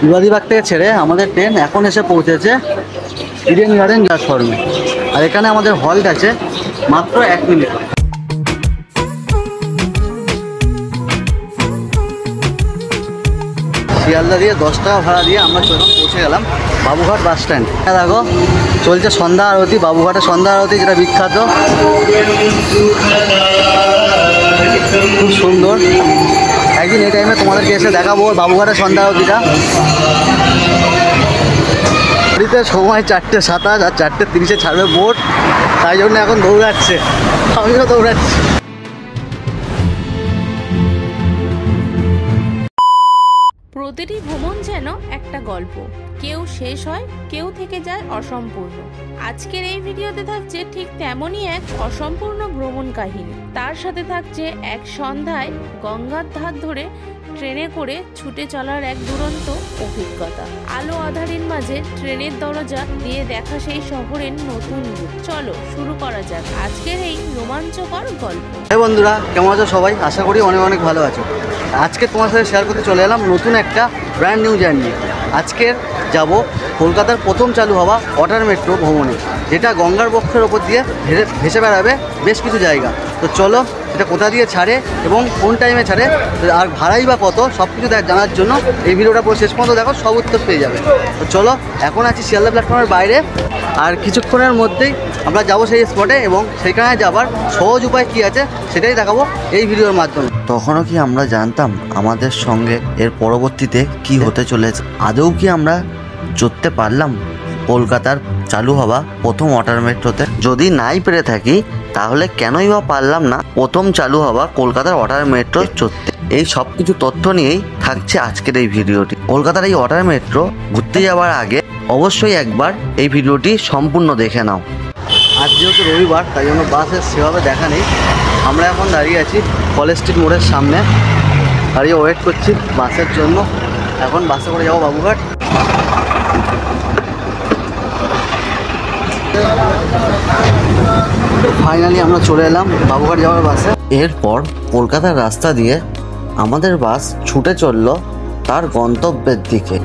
বিবাদীবাগ থেকে ছেড়ে আমাদের ট্রেন এখন এসে পৌঁছেছে ইডেন গার্ডেন প্ল্যাটফর্মে। আর এখানে আমাদের হল্ট আছে মাত্র 1 মিনিট। শিয়ালদা দিয়ে 10 টাকা ভাড়া দিয়ে আমরা পৌঁছে গেলাম বাবুঘাট বাস স্ট্যান্ড। দেখো চলছে সন্ধ্যা আরতি, বাবুঘাটের সন্ধ্যা আরতি যেটা বিখ্যাত, খুব সুন্দর। একদিন এই টাইমে তোমাদেরকে এসে দেখাবো বাবুঘাটের সন্ধ্যা আরতিটা। ঘড়িতে সময় 4:27 আর 4:30 ছাড়বে বোট, তাই জন্য এখন দৌড়াচ্ছে, আমিও দৌড়াচ্ছি। প্রতিটি ভ্রমণ যেন একটা গল্প, কেউ শেষ হয়, কেউ থেকে যায় অসম্পূর্ণ। আজকের এই ভিডিওতে থাকছে ঠিক তেমনই এক অসম্পূর্ণ ভ্রমণ কাহিনী। তার সাথে থাকছে এক সন্ধ্যায় গঙ্গার ধার ধরে ট্রেনে করে ছুটে চলার এক দুরন্ত অভিজ্ঞতা। আলো আঁধারির মাঝে ট্রেনের দরজা দিয়ে দেখা সেই শহরের নতুন রূপ। চলো শুরু করা যাক আজকের এই রোমাঞ্চকর গল্প। হ্যাঁ বন্ধুরা, কেমন আছো সবাই? আশা করি অনেক অনেক ভালো আছো। আজকে তোমার সাথে শেয়ার করতে চলে এলাম নতুন একটা ব্র্যান্ড নিউ জার্নি। আজকের যাব কলকাতার প্রথম চালু হওয়া ওয়াটার মেট্রো ভ্রমণে, যেটা গঙ্গার বক্ষের ওপর দিয়ে ভেসে বেড়াবে বেশ কিছু জায়গা। তো চলো এটা কোথা দিয়ে ছাড়ে এবং কোন টাইমে ছাড়ে আর ভাড়াই বা কত, সব কিছু জানার জন্য এই ভিডিওটা পুরো শেষ পর্যন্ত দেখো, সব উত্তর পেয়ে যাবে। তো চলো, এখন আছি শিয়ালদা প্ল্যাটফর্মের বাইরে, আর কিছুক্ষণের মধ্যেই আমরা যাবো সেই স্পটে এবং সেখানে যাবার সহজ উপায় কী আছে সেটাই দেখাবো এই ভিডিওর মাধ্যমে। তখনও কি আমরা জানতাম আমাদের সঙ্গে এর পরবর্তীতে কি হতে চলেছে? আদৌ কি আমরা চড়তে পারলাম কলকাতার চালু হওয়া প্রথম ওয়াটার মেট্রোতে? যদি নাই পেরে থাকি তাহলে কেনই বা পারলাম না প্রথম চালু হওয়া কলকাতার ওয়াটার মেট্রো চড়তে? এই সব কিছু তথ্য নিয়েই থাকছে আজকের এই ভিডিওটি। কলকাতার এই ওয়াটার মেট্রো ঘুরতে যাওয়ার আগে অবশ্যই একবার এই ভিডিওটি সম্পূর্ণ দেখে নাও। আজ যেহেতু রবিবার, তাই জন্য বাসের সেভাবে দেখা নেই। আমরা এখন দাঁড়িয়ে আছি কলেজ স্ট্রিট মোড়ের সামনে, দাঁড়িয়ে ওয়েট করছি বাসের জন্য। এখন বাসে করে যাবো বাবুঘাট। ফাইনালি আমরা চলে এলাম বাবুঘাট যাওয়ার বাসে। এরপর কলকাতার রাস্তা দিয়ে আমাদের বাস ছুটে চলল তার গন্তব্যের দিকে।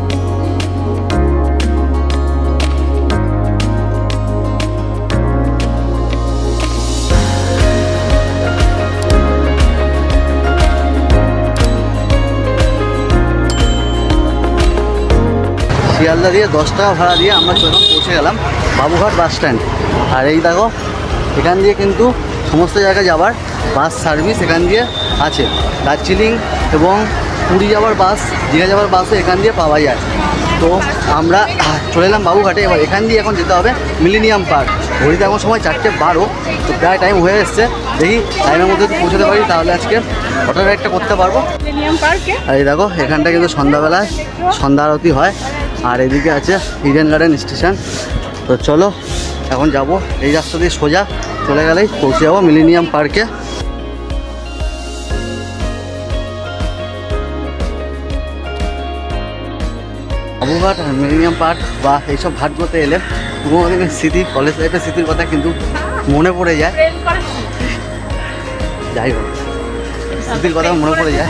শিয়ালদা দিয়ে 10 টাকা ভাড়া দিয়ে আমরা পৌঁছে গেলাম বাবুঘাট বাস স্ট্যান্ড। আর এই দেখো, এখান দিয়ে কিন্তু সমস্ত জায়গায় যাবার বাস সার্ভিস এখান দিয়ে আছে। দার্জিলিং এবং পুরী যাওয়ার বাস, দীঘা যাওয়ার বাসও এখান দিয়ে পাওয়া যায়। তো আমরা চলে এলাম বাবুঘাটে। এবার এখান দিয়ে এখন যেতে হবে মিলেনিয়াম পার্ক। ঘড়িতে এখন সময় 4:12, তো প্রায় টাইম হয়ে এসছে। দেখি টাইমের মধ্যে যদি পৌঁছতে পারি তাহলে আজকে অটো রাইডটা করতে পারবো মিলেনিয়াম পার্কে। আর এই দেখো, এখানটা কিন্তু সন্ধ্যাবেলায় সন্ধ্যা আরতি হয়। আর এদিকে আছে ইডেন গার্ডেন স্টেশন। তো চলো এখন যাব এই রাস্তা দিয়ে সোজা চলে গেলেই পৌঁছে যাবো মিলেনিয়াম পার্কে। বাবুঘাট আর মিলেনিয়াম পার্ক বা এইসব ঘাটগুলোতে এলে পুরোনো দিনের স্মৃতি, কলেজ লাইফের স্মৃতির কথা কিন্তু মনে পড়ে যায়। যাই হোক, স্মৃতির কথা মনে পড়ে যায়।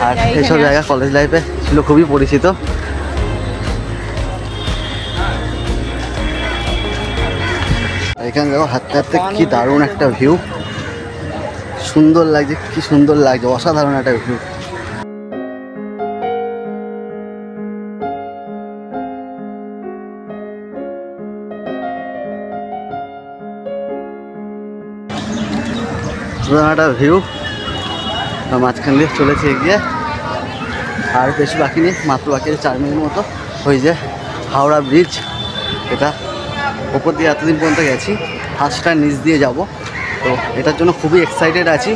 আর এইসব জায়গা কলেজ লাইফে ছিল খুবই পরিচিত। এখানে দেখো হাঁটতে হাঁটতে কি দারুণ একটা ভিউ, সুন্দর লাগছে, কি সুন্দর লাগছে, অসাধারণ একটা ভিউ। একটা ভিউ মাঝখান দিয়ে চলেছে এগিয়ে। আর বেশি বাকি নেই, মাত্র বাকি আছে 4 মিনিট মতো। ওই যে হাওড়া ব্রিজ, এটা ওপর দিয়ে এতদিন পর্যন্ত গেছি, ফার্স্টটা নিচ দিয়ে যাব। তো এটার জন্য খুবই এক্সাইটেড আছি।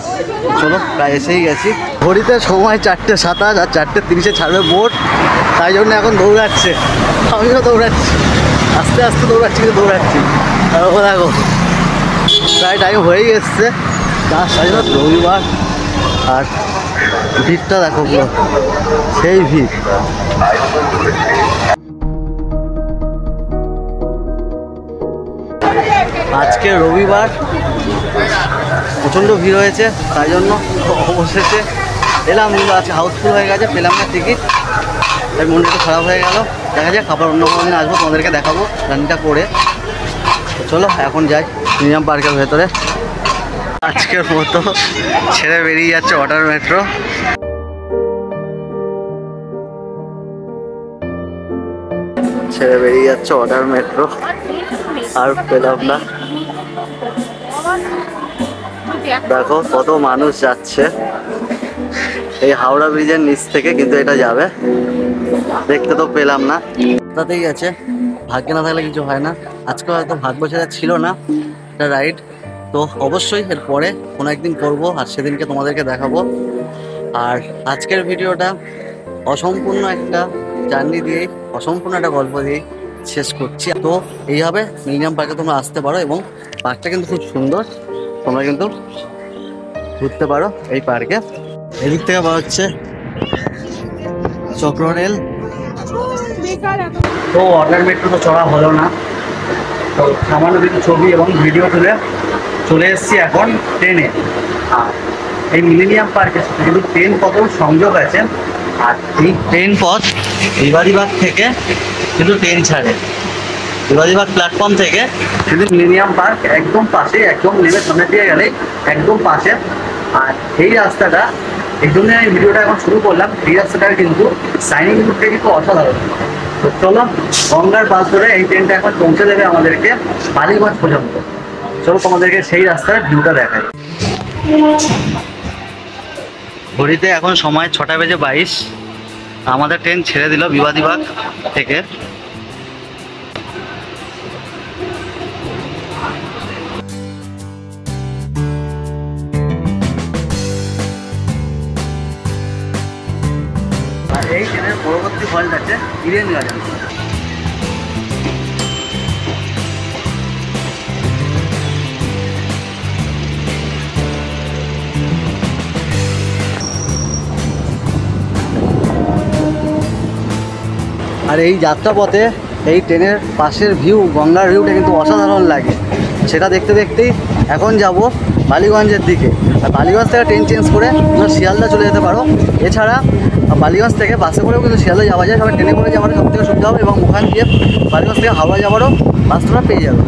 চলো প্রায় এসেই গেছি। ঘড়িতে সময় 4:27 আর 4:30 ছাড়বে বোট, তাই জন্য এখন দৌড়াচ্ছে, আমিও দৌড়াচ্ছি, আস্তে আস্তে দৌড়াচ্ছি, কিন্তু দৌড়াচ্ছি। তারপর দেখো প্রায় টাইম হয়েই এসছে। তার সাথে রবিবার, আর ভিড়টা দেখো পুরো সেই ভিড়। আজকে রবিবার, প্রচণ্ড ভিড় হয়েছে, তাই জন্য অবশেষে এলাম। কিন্তু আজকে হাউসফুল হয়ে গেছে, পেলাম না টিকিট। তাই মনটা একটু খারাপ হয়ে গেল। দেখা যাক আবার অন্য কোনো দিন আসবো, তোমাদেরকে দেখাবো রানিটা করে। তো চলো এখন যাই মিউজিয়াম পার্কের ভেতরে। আজকের মতো ছেড়ে বেরিয়ে যাচ্ছে ওয়াটার মেট্রো। ছেড়ে বেরিয়ে যাচ্ছে ওয়াটার মেট্রো, আর পেলাম না। দেখো কত মানুষ যাচ্ছে এই হাওড়া ব্রিজের নিচ থেকে, কিন্তু এটা যাবে, দেখতে তো পেলাম না। তাতেই গেছে, ভাগ্যে না থাকলে কিছু হয় না। আজকে হয়তো ভাগ্য ছেড়ে ছিল না এটা রাইড, তো অবশ্যই এর পরে কোনো একদিন করবো, আর সেদিনকে তোমাদেরকে দেখাবো। আর আজকের ভিডিওটা অসম্পূর্ণ একটা জার্নি দিয়েই, অসম্পূর্ণ একটা গল্প দিয়েই শেষ করছি। তো এইভাবে মিউজিয়াম পার্কে তোমরা আসতে পারো, এবং পার্কটা কিন্তু খুব সুন্দর, তোমরা কিন্তু ঘুরতে পারো এই পার্কে। এদিক থেকে পাওয়া হচ্ছে চক্র রেল। তো ওয়াটার মেট্রো তো চড়া হলো না, তো সামান্য কিছু ছবি এবং ভিডিও তুলে চলে এসেছি এখন ট্রেনে। আর এই মিলেনিয়াম পার্কের সাথে কিন্তু ট্রেন পথ সংযোগ আছে, আর এই ট্রেন পথ বিবাদীবাগ থেকে কিন্তু ট্রেন ছাড়ে। বিবাদীবাগ প্ল্যাটফর্ম থেকে কিন্তু মিলেনিয়াম পার্ক একদম পাশে, একদম নেমে সামনে দিয়ে গেলে একদম পাশে। আর এই রাস্তাটা, এই জন্য আমি ভিডিওটা এখন শুরু করলাম, এই রাস্তাটার কিন্তু সাইনিং রুটটা কিন্তু অসাধারণ। তো চলো গঙ্গার পাশ ধরে এই ট্রেনটা এখন পৌঁছে দেবে আমাদেরকে বালিগঞ্জ পর্যন্ত। চলো তোমাদেরকে সেই রাস্তার ভিউটা দেখাই। ঘড়িতে এখন সময় 6:22। আমাদের ট্রেন ছেড়ে দিল বিবাদীবাগ থেকে। আর এই ট্রেনের পরবর্তী হল্ট আছে ইডেন গার্ডেন। আর এই যাত্রাপথে এই ট্রেনের পাশের ভিউ, গঙ্গার ভিউটা কিন্তু অসাধারণ লাগে। সেটা দেখতে দেখতেই এখন যাব বালিগঞ্জের দিকে। আর বালিগঞ্জ থেকে ট্রেন চেঞ্জ করে তোমরা শিয়ালদা চলে যেতে পারো। এছাড়া বালিগঞ্জ থেকে বাসে করেও কিন্তু শিয়ালদা যাওয়া যায়, সবাই ট্রেনে করে যাওয়ার সবথেকে সুবিধা হবে, এবং ওখান দিয়ে বালিগঞ্জ থেকে হাওড়া যাওয়ারও বাস তোমরা পেয়ে যাবে।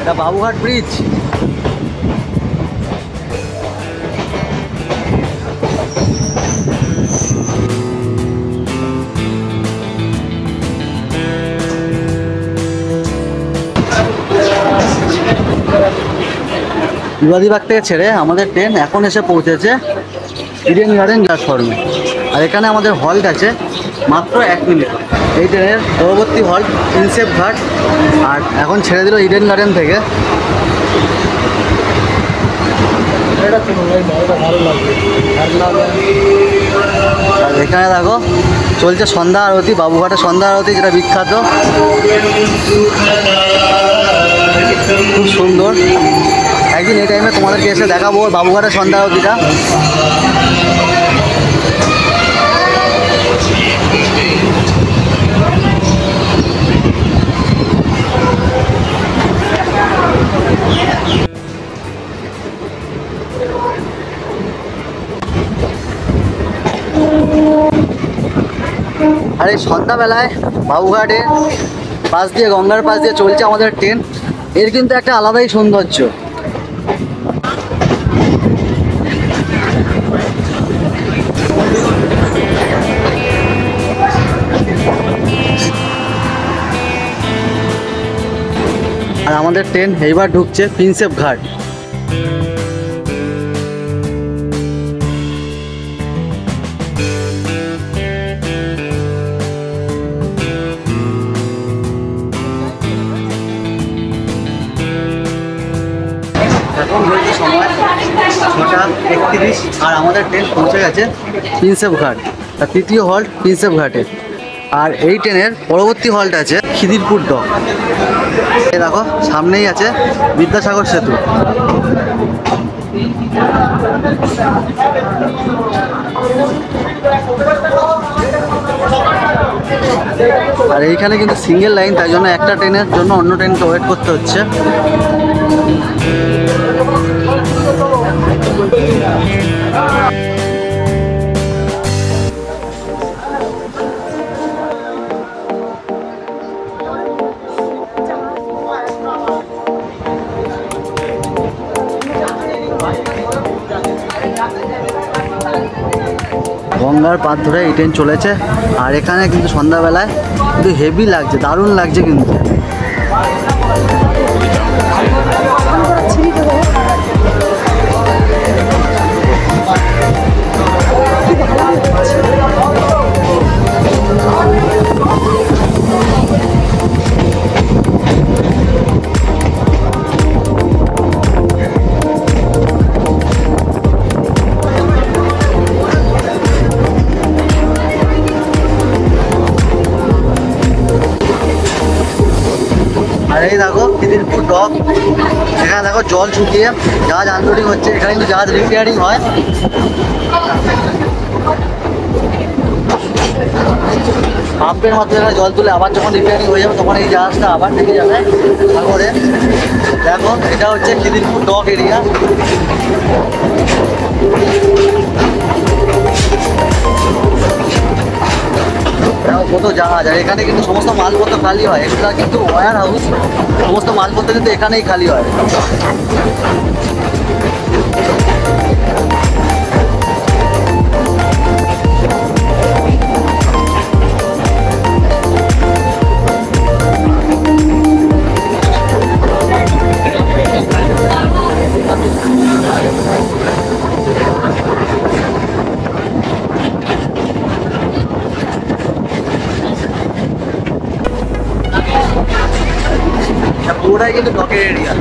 এটা বাবুঘাট ব্রিজ। বিবাদীবাগ থেকে ছেড়ে আমাদের ট্রেন এখন এসে পৌঁছেছে ইডেন গার্ডেন প্ল্যাটফর্মে। আর এখানে আমাদের হল্ট আছে মাত্র 1 মিনিট। এই ট্রেনের পরবর্তী হল্ট প্রিন্সেপ ঘাট। আর এখন ছেড়ে দিল ইডেন গার্ডেন থেকে। আর এখানে দেখো চলছে সন্ধ্যা আরতি, বাবুঘাটের সন্ধ্যা আরতি, যেটা বিখ্যাত, খুব সুন্দর। একদিন এই টাইমে তোমাদেরকে এসে দেখাবো বাবুঘাটের সন্ধ্যা আরতিটা। আর এই সন্ধ্যাবেলায় বাবুঘাটে পাশ দিয়ে, গঙ্গার পাশ দিয়ে চলছে আমাদের ট্রেন, এর কিন্তু একটা আলাদাই সৌন্দর্য। আর আমাদের ট্রেন এইবার ঢুকছে প্রিন্সেপ ঘাট। এখন হয়েছে সময় 6টা 31, আর আমাদের ট্রেন পৌঁছে গেছে প্রিন্সেপ ঘাট, আর তৃতীয় হল্ট প্রিন্সেপ ঘাটে। আর এই ট্রেনের পরবর্তী হল্ট আছে খিদিরপুর ডক। এই দেখো সামনেই আছে বিদ্যাসাগর সেতু। আর এইখানে কিন্তু সিঙ্গেল লাইন, তাই জন্য একটা ট্রেনের জন্য অন্য ট্রেনকে ওয়েট করতে হচ্ছে। গঙ্গার পার ধরে এই ট্রেন চলেছে। আর এখানে কিন্তু সন্ধ্যাবেলায় কিন্তু হেভি লাগছে, দারুণ লাগছে কিন্তু। এই দেখো খিদিরপুর ডক, এখানে দেখো জল শুকিয়ে জাহাজ আনলোডিং হচ্ছে। এখানে কিন্তু জাহাজ রিপেয়ারিং হয়। পাম্পের মাধ্যমে এখানে জল তুলে আবার যখন রিপেয়ারিং হয়ে যাবে তখন এই জাহাজটা আবার ঢেকে যাবে সাগরে। দেখো এটা হচ্ছে খিদিরপুর ডক এরিয়া। কত জাহাজ, আর এখানে কিন্তু সমস্ত মালপত্র খালি হয়। এগুলো কিন্তু ওয়্যার হাউস, সমস্ত মালপত্র কিন্তু এখানেই খালি হয়। পুরোটাই কিন্তু ডকের এরিয়া।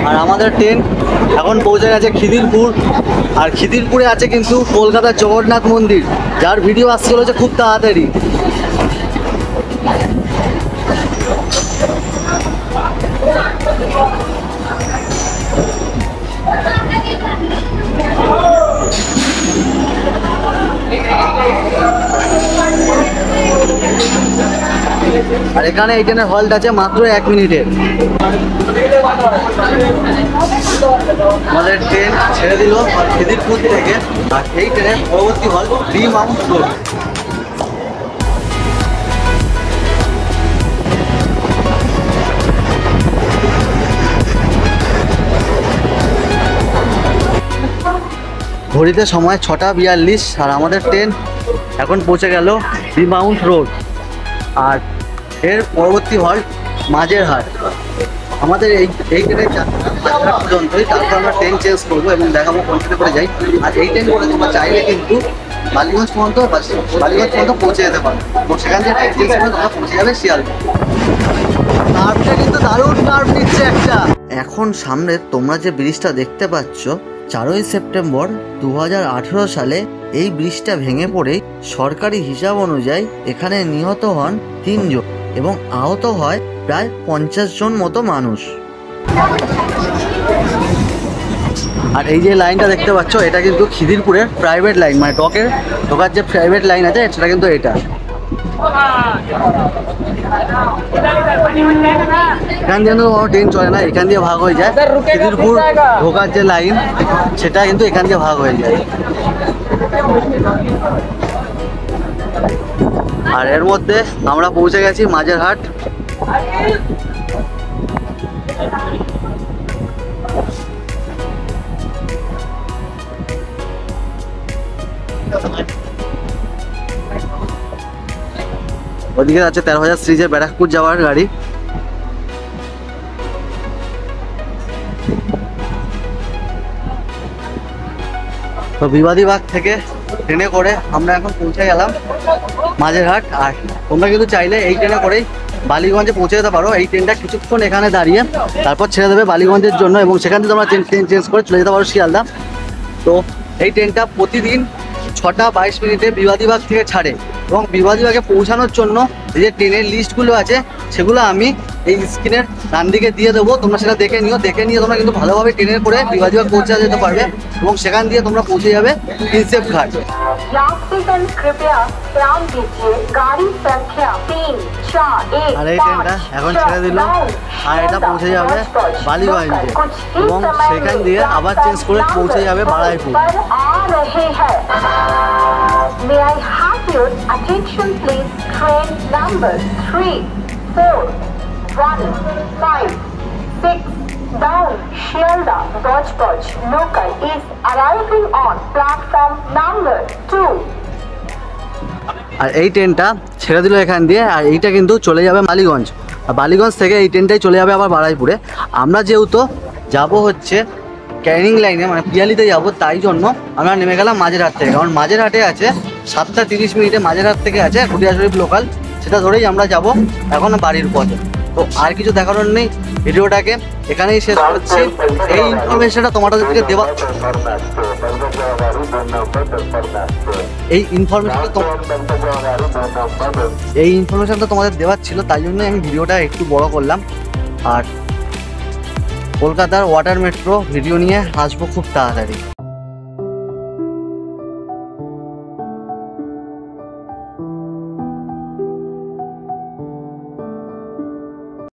আর আমাদের ট্রেন এখন পৌঁছে গেছে খিদিরপুর। আর খিদিরপুরে আছে কিন্তু কলকাতার জগন্নাথ মন্দির, যার ভিডিও আসতে চলেছে খুব তাড়াতাড়ি। আর এখানে এই ট্রেনের হল্ট আছে মাত্র 1 মিনিটের। আমাদের ট্রেন ছেড়ে দিল খিদিরপুর থেকে। আর এই ট্রেনের পরবর্তী হল্ট ডি মাউন্ট রোড। ঘড়িতে সময় 6:42। আর আমাদের ট্রেন এখন পৌঁছে গেল ডি মাউন্ট রোড। আর এর পরবর্তী হল্ট মাঝেরহাট। আমাদের এই ট্রেনের যাত্রা মাঝেরহাট পর্যন্তই, তারপর আমরা ট্রেন চেঞ্জ করবো এবং দেখাবো কোন ট্রেনে করে যাই। আর এই ট্রেন করে তোমরা চাইলে কিন্তু বালিগঞ্জ পর্যন্ত পৌঁছে যেতে পারো, এবং সেখান থেকে ট্রেন চেঞ্জ করে তোমরা পৌঁছে যাবে শিয়ালদা। নার্ভটা কিন্তু দারুণ নার্ভ নিচ্ছে একটা। এখন সামনে তোমরা যে ব্রিজটা দেখতে পাচ্ছ, 4ই সেপ্টেম্বর 2018 সালে এই ব্রিজটা ভেঙে পড়ে সরকারি হিসাব অনুযায়ী এখানে নিহত হন 3 জন এবং আহত হয় প্রায় 50 জন মতো মানুষ। আর এই যে লাইনটা দেখতে পাচ্ছ, এটা কিন্তু খিদিরপুরের প্রাইভেট লাইন, মানে ডকের ঢোকার যে প্রাইভেট লাইন আছে সেটা কিন্তু এটা। এখান দিয়ে কোনো ট্রেন চলে না, এখান দিয়ে ভাগ হয়ে যায়। খিদিরপুর ঢোকার যে লাইন সেটা কিন্তু এখান দিয়ে ভাগ হয়ে যায়। আর এর মধ্যে আমরা পৌঁছে গেছি মাঝেরহাট। ওদিকে আছে 13,000 সিরিজের ব্যারাকপুর যাওয়ার গাড়ি। তো বিবাদীবাগ থেকে ট্রেনে করে আমরা এখন পৌঁছে গেলাম মাঝেরহাট। আর তোমরা কিন্তু চাইলে এই ট্রেনে করেই বালিগঞ্জে পৌঁছে যেতে পারো। এই ট্রেনটা কিছুক্ষণ এখানে দাঁড়িয়ে তারপর ছেড়ে দেবে বালিগঞ্জের জন্য, এবং সেখান থেকে তোমরা ট্রেন চেঞ্জ করে চলে যেতে পারো শিয়ালদা। তো এই ট্রেনটা প্রতিদিন 6টা 22 মিনিটে বিবাদীবাগ থেকে ছাড়ে, এবং বিবাদীবাগে পৌঁছানোর জন্য এই যে ট্রেনের লিস্টগুলো আছে সেগুলো আমি এই স্ক্রিনের ডান দিকে দিয়ে দেবো, তোমরা সেটা দেখে নিয়ে তোমরা কিন্তু ভালোভাবে ট্রেনের করে বিবাদীবাগ পৌঁছে যেতে পারবে, এবং সেখান দিয়ে তোমরা পৌঁছে যাবে প্রিন্সেপ ঘাট। यात्रीगण कृपया ध्यान दीजिए गाड़ी संख्या 3, 4, 1, আর এই ট্রেনটা এখন ছেড়ে দিল, আর এটা পৌঁছে যাবে বালিগঞ্জে, এবং সেখান দিয়ে আবার চেঞ্জ করে পৌঁছে যাবে Baruipur. May I have your attention please? Train number 3, 4, 1, 5, 6 down Shialda Gojboj local is arriving on platform number 2. আর এই ট্রেনটা ছেড়ে দিল এখান দিয়ে, আর এইটা কিন্তু চলে যাবে মালিগঞ্জ, আর বালিগঞ্জ থেকে এই ট্রেনটাই চলে যাবে আবার বারাইপুরে। আমরা যেহেতু যাব হচ্ছে ক্যানিং লাইনে, মানে পিয়ালিতে যাব, তাই জন্য আমরা নেমে গেলাম মাঝেরহাট থেকে, কারণ মাঝেরহাটে আছে 7টা 30 মিনিটে মাঝেরহাট থেকে আছে ঘুটিয়া শরীফ লোকাল, সেটা ধরেই আমরা যাব এখন বাড়ির পথে। তো আর কিছু দেখানোর নেই, ভিডিওটাকে এখানেই শেষ করছি। এই ইনফরমেশনটা তোমাদেরকে দেওয়া এই ইনফরমেশনটা তোমাদের দেওয়ার ছিল, তাই জন্য আমি ভিডিওটা একটু বড় করলাম। আর কলকাতার ওয়াটার মেট্রো ভিডিও নিয়ে আসবো খুব তাড়াতাড়ি।